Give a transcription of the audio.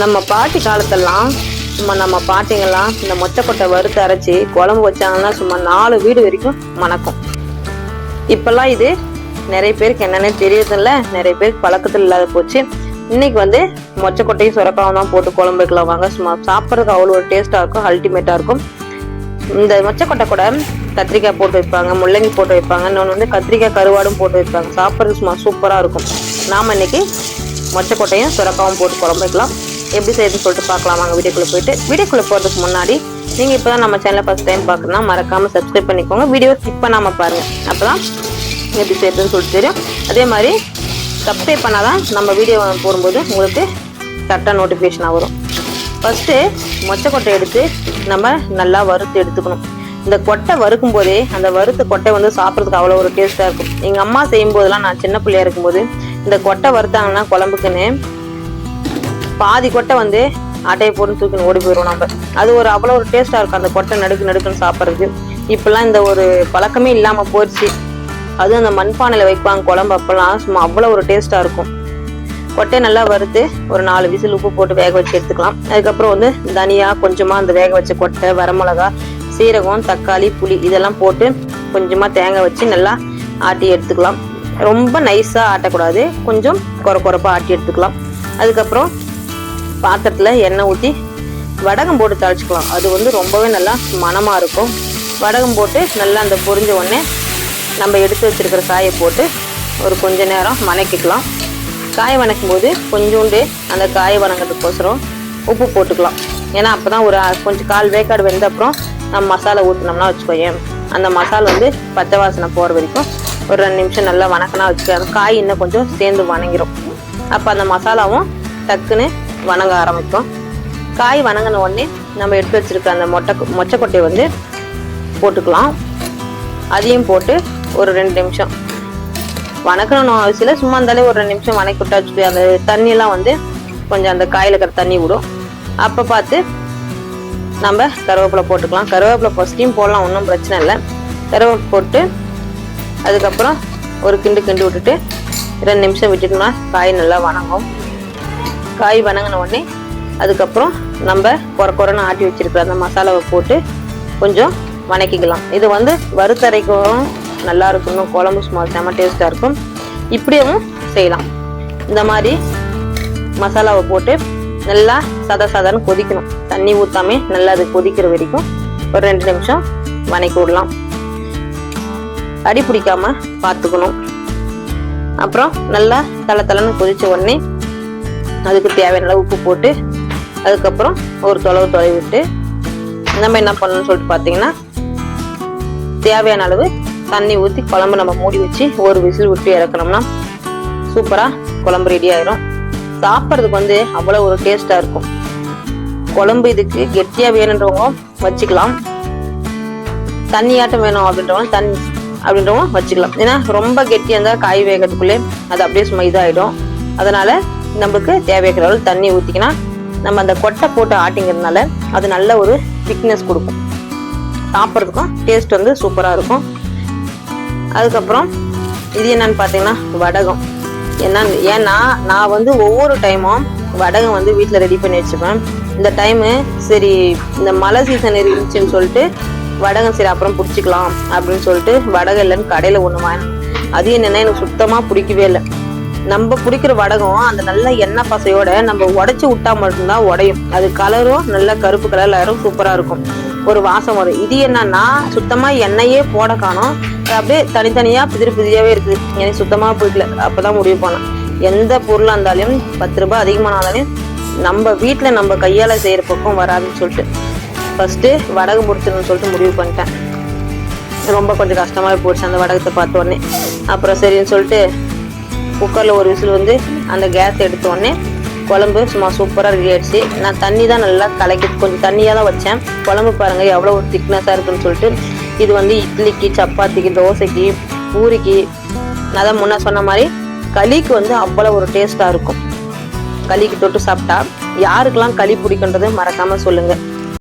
நம்ம பாட்டி காலத்தெல்லாம் சும்மா நம்ம பாட்டிங்கெல்லாம் இந்த மொச்சக்கொட்டை வறுத்து அரைச்சி குழம்பு வச்சாங்கன்னா சும்மா 4 வீடு வரைக்கும் மணக்கும். இப்பெல்லாம் இது நிறைய பேருக்கு என்னன்னே தெரியறதில்ல, நிறைய பேருக்கு பழக்கத்தில் இல்லாத போச்சு. இன்னைக்கு வந்து மொச்சக்கொட்டையும் சுரக்காவும் தான் போட்டு குழம்பு வைக்கலாம் வாங்க. சும்மா சாப்பிட்றதுக்கு அவ்வளோ ஒரு டேஸ்டா இருக்கும், அல்டிமேட்டா இருக்கும். இந்த மொச்சக்கொட்டை கூட கத்திரிக்காய் போட்டு வைப்பாங்க, முள்ளங்கி போட்டு வைப்பாங்க, இன்னொன்று வந்து கத்திரிக்காய் கருவாடும் போட்டு வைப்பாங்க. சாப்பிட்றது சும்மா சூப்பராக இருக்கும். நாம இன்னைக்கு மொச்சக்கொட்டையும் சுரக்காவும் போட்டு குழம்பு வைக்கலாம். எப்படி செய்யுதுன்னு சொல்லிட்டு பார்க்கலாம் வாங்க. வீடியோக்குள்ளே போகிறதுக்கு முன்னாடி நீங்கள் இப்போ தான் நம்ம சேனலை ஃபர்ஸ்ட் டைம் பார்க்கணும்னா மறக்காமல் சப்ஸ்கிரைப் பண்ணிக்கோங்க. வீடியோ ஸ்கிப் பண்ணாமல் பாருங்கள், அப்போ தான் எப்படி செய்யுதுன்னு சொல்லிட்டு தெரியும். அதே மாதிரி சப்ஸ்கிரைப் பண்ணாதான் நம்ம வீடியோ போடும்போது உங்களுக்கு கரெக்டாக நோட்டிஃபிகேஷனாக வரும். ஃபஸ்ட்டு மொச்சக்கொட்டை எடுத்து நம்ம நல்லா வறுத்து எடுத்துக்கணும். இந்த கொட்டை வறுக்கும் போதே அந்த வறுத்த கொட்டை வந்து சாப்பிட்றதுக்கு அவ்வளோ ஒரு டேஸ்ட்டாக இருக்கும். எங்கள் அம்மா செய்யும் போதெல்லாம் நான் சின்ன பிள்ளையா இருக்கும்போது இந்த கொட்டை வறுத்தாங்கன்னா குழம்புக்குன்னு பாதி கொட்டை வந்து ஆட்டையை போட்டு தூக்கின்னு ஓடி போயிடுவோம் நம்ம. அது ஒரு அவ்வளோ ஒரு டேஸ்ட்டாக இருக்கும் அந்த கொட்டை நடுக்குன்னு சாப்பிட்றதுக்கு. இப்பெல்லாம் இந்த ஒரு பழக்கமே இல்லாமல் போயிடுச்சு. அதுவும் அந்த மண்பானையில் வைப்பாங்க குழம்பு, அப்பெல்லாம் சும்மா அவ்வளோ ஒரு டேஸ்ட்டாக இருக்கும். கொட்டையை நல்லா வறுத்து ஒரு 4 விசில் உப்பு போட்டு வேக வச்சு எடுத்துக்கலாம். அதுக்கப்புறம் வந்து தனியா கொஞ்சமாக அந்த வேக வச்ச கொட்டை, வரமிளகா, சீரகம், தக்காளி, புளி இதெல்லாம் போட்டு கொஞ்சமாக தேங்காய் வச்சு நல்லா ஆட்டி எடுத்துக்கலாம். ரொம்ப நைஸாக ஆட்டக்கூடாது, கொஞ்சம் குறப்பாக ஆட்டி எடுத்துக்கலாம். அதுக்கப்புறம் பாத்திரத்தில் எண்ணெய் ஊற்றி வடகம் போட்டு தாளிச்சுக்கலாம். அது வந்து ரொம்பவே நல்லா மணமாக இருக்கும். வடகம் போட்டு நல்லா அந்த பொரிஞ்ச உடனே நம்ம எடுத்து வச்சிருக்கிற காயை போட்டு ஒரு கொஞ்ச நேரம் வணக்கிக்கலாம். காயை வணக்கும் போது கொஞ்சோண்டு அந்த காயை வணங்கிறதுக்கோசரம் உப்பு போட்டுக்கலாம். ஏன்னா அப்போ தான் ஒரு கொஞ்சம் கால் வேக்காடு வெந்த அப்புறம் நம்ம மசாலா ஊற்றினோம்னா வச்சுக்கோயேன், அந்த மசாலா வந்து பச்சை வாசனை போகிற வரைக்கும் ஒரு 2 நிமிஷம் நல்லா வணக்கினா வச்சுக்க காய் இன்னும் கொஞ்சம் சேர்ந்து வணங்கிடும். அப்போ அந்த மசாலாவும் டக்குன்னு வணங்க ஆரம்பிக்கும். காய் வணங்கின உடனே நம்ம எடுத்து வச்சிருக்க அந்த மொச்சக்கொட்டையை வந்து போட்டுக்கலாம். அதையும் போட்டு ஒரு 2 நிமிஷம் வணக்கணும் அவசியம், சும்மா இருந்தாலே ஒரு 2 நிமிஷம் வணக்கி விட்டா வச்சுக்கோ. அந்த தண்ணியெல்லாம் வந்து கொஞ்சம் அந்த காயில் இருக்கிற தண்ணி விடும். அப்போ பார்த்து நம்ம கருவேப்பிலை போட்டுக்கலாம். கருவேப்பிலை ஃபஸ்ட்டையும் போடலாம், ஒன்றும் பிரச்சனை இல்லை. கருவேப்பிலை போட்டு அதுக்கப்புறம் ஒரு கிண்டு விட்டுட்டு 2 நிமிஷம் விட்டுட்டோம்னா காய் நல்லா வணங்கும். காய் வணங்கின உடனே அதுக்கப்புறம் நம்ம குறன்னு ஆட்டி வச்சிருக்கிற அந்த மசாலாவை போட்டு கொஞ்சம் வணக்கிக்கலாம். இது வந்து வறுத்தரைக்கும் நல்லா இருக்கணும், குழம்பு சும்மா செம்ம டேஸ்ட்டாக இருக்கும். இப்படியும் செய்யலாம். இந்த மாதிரி மசாலாவை போட்டு நல்லா சதன்னு கொதிக்கணும். தண்ணி ஊற்றாமே நல்லா அது கொதிக்கிற வரைக்கும் ஒரு 2 நிமிஷம் வணக்கி விடலாம். அடி பிடிக்காம பார்த்துக்கணும். அப்புறம் நல்லா தளன்னு கொதிச்ச உடனே அதுக்கு தேவையான அளவு உப்பு போட்டு அதுக்கப்புறம் ஒரு தொலைவி விட்டு நம்ம என்ன பண்ணணும்னு சொல்லிட்டு பார்த்தீங்கன்னா தேவையான அளவு தண்ணி ஊற்றி குழம்பு நம்ம மூடி வச்சு ஒரு விசில் விட்டு இறக்கணும்னா சூப்பராக குழம்பு ரெடி ஆயிரும். சாப்பிட்றதுக்கு வந்து அவ்வளோ ஒரு டேஸ்ட்டாக இருக்கும். குழம்பு இதுக்கு கெட்டியாக வேணுன்றவங்க வச்சுக்கலாம், தண்ணியாட்டம் வேணும் அப்படின்றவங்க வச்சுக்கலாம். ஏன்னா ரொம்ப கெட்டியாக இருந்தால் காய் வேகிறதுக்குள்ளே அது அப்படியே சும்மா இதாகிடும். அதனால நம்மளுக்கு தேவையான அளவு தண்ணி ஊற்றிக்கினா நம்ம அந்த கொட்டை போட்டு ஆட்டிங்கிறதுனால அது நல்ல ஒரு திக்னஸ் கொடுக்கும். சாப்பிட்றதுக்கும் டேஸ்ட் வந்து சூப்பராக இருக்கும். அதுக்கப்புறம் இது என்னன்னு பார்த்தீங்கன்னா வடகம். ஏன்னா நான் வந்து ஒவ்வொரு டைமும் வடகம் வந்து வீட்டில் ரெடி பண்ணி வச்சுப்பேன். இந்த டைமு சரி இந்த மழை சீசன் இருந்துச்சுன்னு சொல்லிட்டு வடகம் சரி அப்புறம் பிடிச்சிக்கலாம் அப்படின்னு சொல்லிட்டு வடகம் இல்லைன்னு கடையில் ஒன்று வாங்கினேன். அது என்னென்னா எனக்கு சுத்தமாக பிடிக்கவே இல்லை. நம்ம பிடிக்கிற வடகம் அந்த நல்ல எண்ணெய் பசையோட நம்ம உடைச்சி விட்டா மட்டும்தான் உடையும். அது கலரும் நல்ல கருப்பு கலர்ல ஆயிரும், சூப்பராக இருக்கும், ஒரு வாசம் வரும். இது என்னன்னா சுத்தமாக எண்ணெயே போட காணோம், அப்படியே தனித்தனியாக புதியாவே இருக்குது. எனக்கு சுத்தமாக பிடிக்கல. அப்போதான் முடிவு பண்ணேன், எந்த பொருளாக இருந்தாலும் 10 ரூபாய் அதிகமானாலும் நம்ம வீட்டில் நம்ம கையால் செய்கிற பக்கம் வராதுன்னு சொல்லிட்டு ஃபஸ்ட்டு வடகம் பிடிச்சிடணும்னு சொல்லிட்டு முடிவு பண்ணிட்டேன். ரொம்ப கொஞ்சம் கஷ்டமாக போயிடுச்சு அந்த வடகத்தை பார்த்த உடனே. அப்புறம் சரின்னு சொல்லிட்டு குக்கரில் ஒரு விசில் வந்து அந்த கேஸ் எடுத்த உடனே குழம்பு சும்மா சூப்பராக ரெடி ஆயிடுச்சு. நான் தண்ணி தான் நல்லா கலக்கி கொஞ்சம் தண்ணியாக தான் வச்சேன். குழம்பு பாருங்கள் எவ்வளோ ஒரு திக்னஸாக இருக்குன்னு சொல்லிட்டு. இது வந்து இட்லிக்கு, சப்பாத்திக்கு, தோசைக்கு, பூரிக்கு, நான் தான் முன்ன சொன்ன மாதிரி களிக்கு வந்து அவ்வளோ ஒரு டேஸ்ட்டாக இருக்கும். களிக்கு தொட்டு சாப்பிட்டா யாருக்கெல்லாம் களி பிடிக்குன்றது மறக்காமல் சொல்லுங்கள்.